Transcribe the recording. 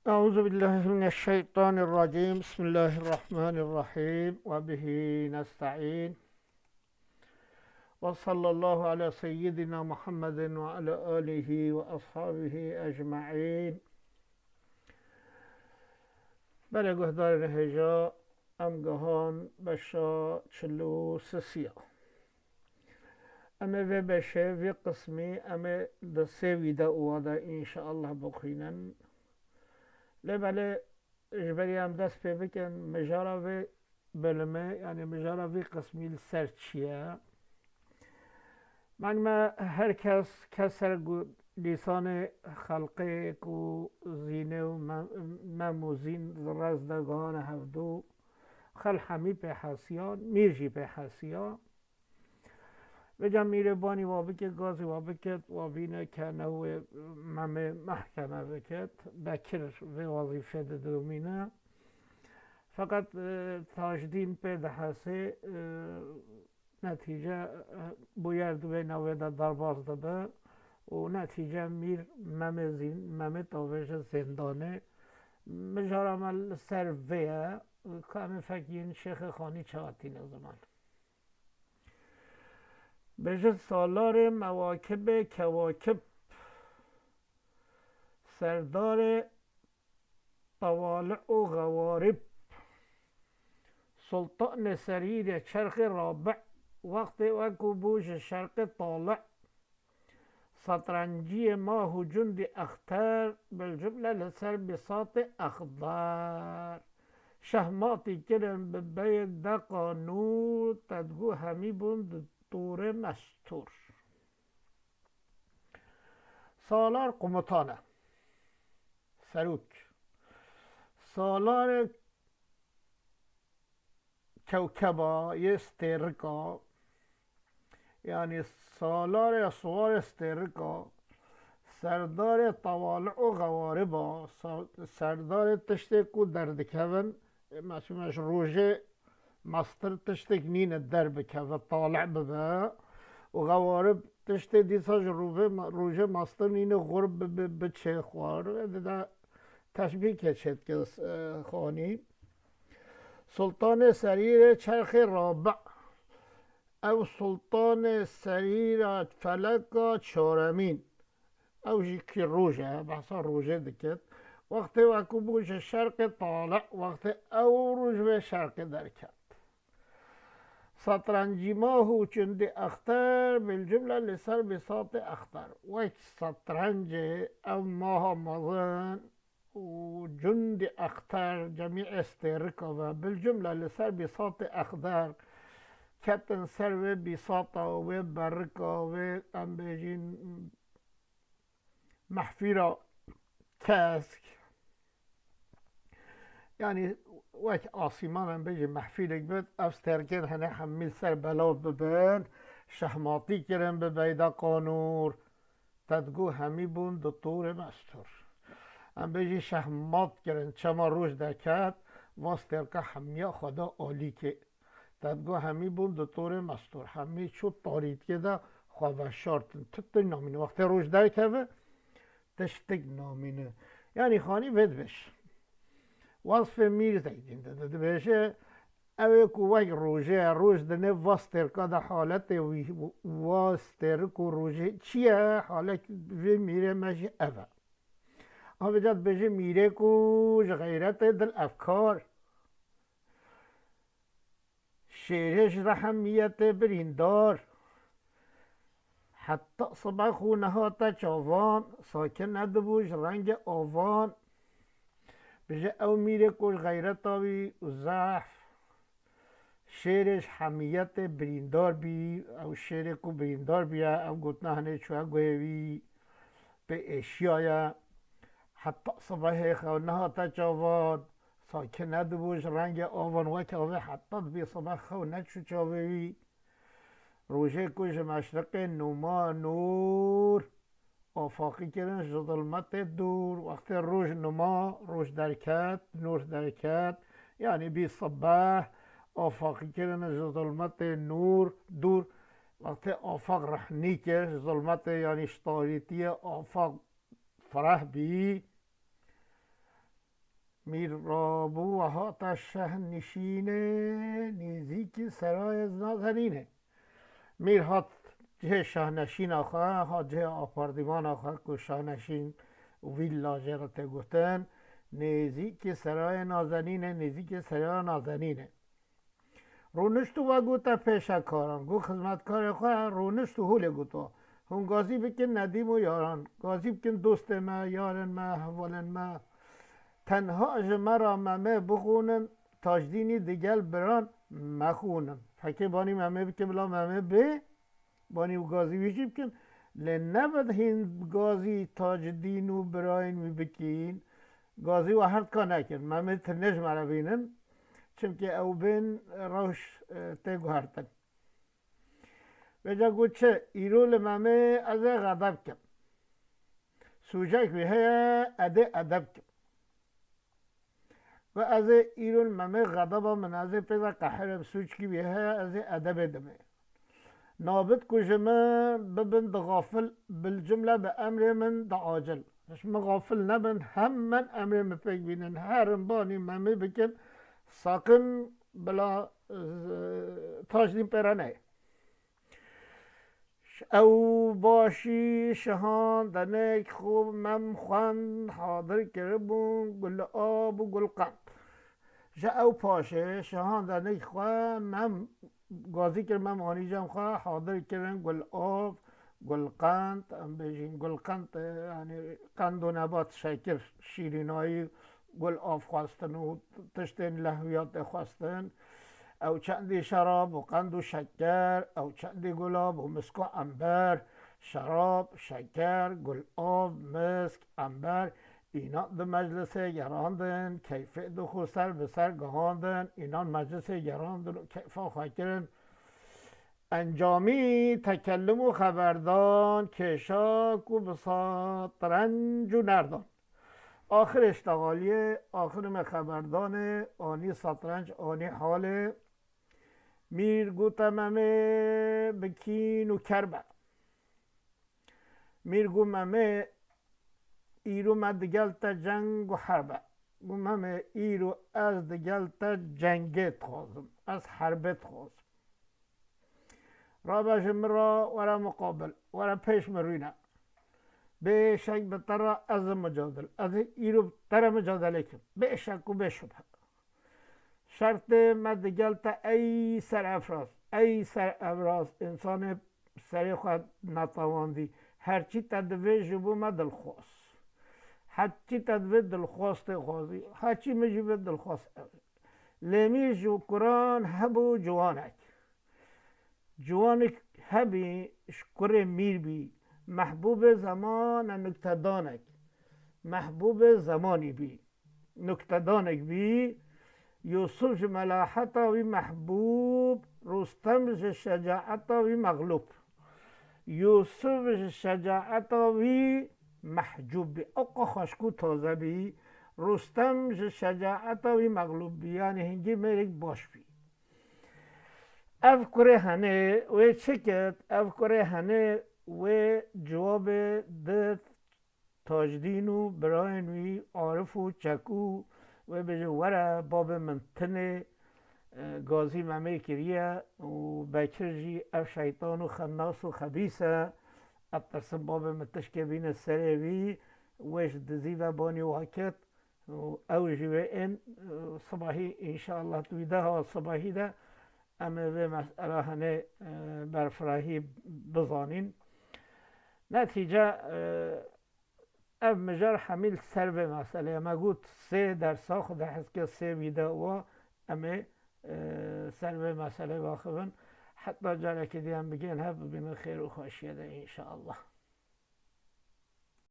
أعوذ بالله من الشيطان الرجيم بسم الله الرحمن الرحيم وبه نستعين وصلى الله على سيدنا محمد وعلى آله وأصحابه أجمعين. بله گهدار هجا امگهان بشا چلو سسیا اما و بشه و قسمی اما دسته ویده اواده انشاءالله بخینن لبله اجبری هم دست پی بکن مجارا و بلمه یعنی مجارا و قسمی سر چیه من ما هر کسر لیسان خلقه کو زینه و مموزین رزدگان هفدو خل همی به حسیا میرجی به حسیا و جا میره بانی وابکت گازی وابکت وابینه که نوع ممه محکمه بکت بکر و وظیفه دومینه فقط تاجدین به دهسه نتیجه باید و نوع درباز داده و نتیجه میر ممه تاوش زندانه مجارم سر ویه که همه فکرین شیخ خانی چهاتین زمان بجد سالار مواکب کواکب سردار طوالع و غوارب سلطان سریر چرخ رابع وقت وکو بوش شرق طالع سطرنجی ماه و جند اختر بالجمله لسر بساط اخضر شهماتی کرن به بید دقا نور تدگو همی بند دور مستور. سالار قمتانه سروک سالار کوکبا یه استرکا یعنی سالار اسوار استرکا سردار طوالع و غواربا سردار تشتک و دردکون مش روژه مستر تشتک نین در بکه و طالع ببه و غوارب تشت دیساج روژه مستر نین غرب بچه خوار ده تشبیه که چید که خانی سلطان سریر چرخ رابع او سلطان سریر فلک چارمین او جی روژه بحثا روژه دکت وقت وکو بوش شرق طالع وقت او روژ به شرق درکت سطرنجی ماه و چند اختر بالجمله لسر بساط اختر وک سطرنج او ماه مزن و جند اختر جميع استرکا و بالجمله لسر بساط اختر کتن سر و بساطا و برکا و ام بجین محفیرا کسک یعنی وقت آسیمان هم بجی محفیلک بود افسترکن هنه حمیل سر بلا ببن شهماتی کرن به بیدا قانور تدگو همی بون دو طور مستور هم بجی شهمات کرن چما روش دکت واسترکه همیا خدا آلی که تدگو همی بون دو طور مستور همی چو تارید که دا خواه شارتن تت نامینه وقت روش دکه تشتک نامینه یعنی خانی ود بش وصف میر زیدین داده بشه اوه کو وک روژه روژ دنه واستر که ده حالت واستر کو روژه چیه حالت وی میره مجی اوه اوه جد بشه میره کو غیرت دل افکار شیرش رحمیت بریندار حتی صبح خونه ها تا چاوان ساکن ندبوش رنگ آوان بجه او میره کش غیرت آوی و ضعف شعرش حمیت بریندار بی او شعر کو بریندار بیا او گوتنه هنه چوه گوهوی به اشیایا حتی صبح خونه ها تا چاوان ساکن ندبوش رنگ آوان وک آوه حتی بی صبح خونه چو چاوی روژه کش مشرق نما نور آفاقی کردن ظلمت دور وقت روز نما روز درکت نور درکت یعنی بی صبح آفاقی کردن ظلمت نور دور وقت آفاق رحنی کرد ظلمت یعنی تاریتی آفاق فرح بی میر رابو و هات شه نشینه نزدیک سرای نازنینه. میر هات جه شاهنشین آخواه ها جه آپاردمان آخواه که شاهنشین ویلا جرات گفتن نزدیک سرای نازنینه نزدیک سرای نازنینه. رونشتو و گوتا پیشکاران گو خدمتکار خواه رونشتو هوله گوتا هم گازی بکن ندیم و یاران گازی بکن دوست ما یارن ما حوالن ما تنها اج مرا ممه بخونن تاجدینی دیگل بران مخونن فکر بانی ممه بکن بلا ممه به بانی و گازی بیشی بکن لنبد هین گازی تاجدین و براین می بکین گازی و هرد که نکن ممه تنش مرا بینن چونکه او بین روش تگو هرتن بجا گو چه ایرول ممه از غضب کن سوجک به اده ادب کن و از ایرول ممه غضب من از پیدا قهر سوچ کی به از ادب دمه نابد کجمه ببند غافل بالجمله به امر من دا عاجل مش مغافل نبن هم من امر مپیک بینن هرم بانی ممه بکن ساکن بلا تاجدین پیرانه او باشی شهان دنک خوب مم خوان حاضر کربون گل آب و گل قند جا او پاشه شهان دنک خواه مم گازی کرد مم آنی جم خواه حاضر کردن گل آب گل قند ام بجین گل قند یعنی قند و نبات شکر شیرینایی گل آب خواستن و تشتین لحویات خواستن او چندی شراب و قند و شکر او چندی گلاب و مسک و انبر شراب شکر گل آب مسک انبر اینا در مجلس گراندن کیف دو سر به سر گهاندن اینا مجلس گراندن و کیفا خاکرن انجامی تکلم و خبردان کشاک و بساط رنج و نردان آخر اشتغالیه آخر خبردان آنی سطرنج آنی حال میر گوتا ممه بکین و کربه میر گو ممه ایرو من دگل تا جنگ و حربه گو ممه ایرو از دگل تا جنگت خوازم از حربت خوازم را باشم را ورا مقابل ورا پیش مروینه به شک به ترا از مجادل از ایرو ترا مجادله کن به شک و به شبه شرط مدگل تا ای سر افراز ای سر افراز انسان سری خود نتواندی هرچی تدوی جبو مدل خواست هرچی تدوی دل خواست خوازی هرچی مجیب دل خواست لیمی جو قرآن هبو جوانک جوانک هبی شکر میر بی محبوب زمان نکتدانک محبوب زمانی بی نکتدانک بی یوسف ملاحتا وی محبوب رستم شجاعتا وی مغلوب یوسف شجاعتا وی محجوب بی اقا خشکو تازه بی رستم شجاعتا وی مغلوب بی یعنی هنگی میرک باش بی افکره هنه و چکت افکره هنه و جواب ده تاجدین و براین وی عارف و چکو و بجه وره باب منتنه گازی ممه کریه و بکر جی اف شیطان و خناس و خبیسه اب ترسم باب منتش که بین سره وی وش دزی و بانی و حکت او جوه این صباحی انشاءالله تویده ها صباحی ده اما به مسئله هنه برفراهی بزانین نتیجه اف مجار حمیل سر به مسئله اما گوت 3 درسا خود حس که 3 ویده و اما سر به مسئله واقعا حتی جاره که دیم بگین ها ببین خیر و خوشیه ده انشاءالله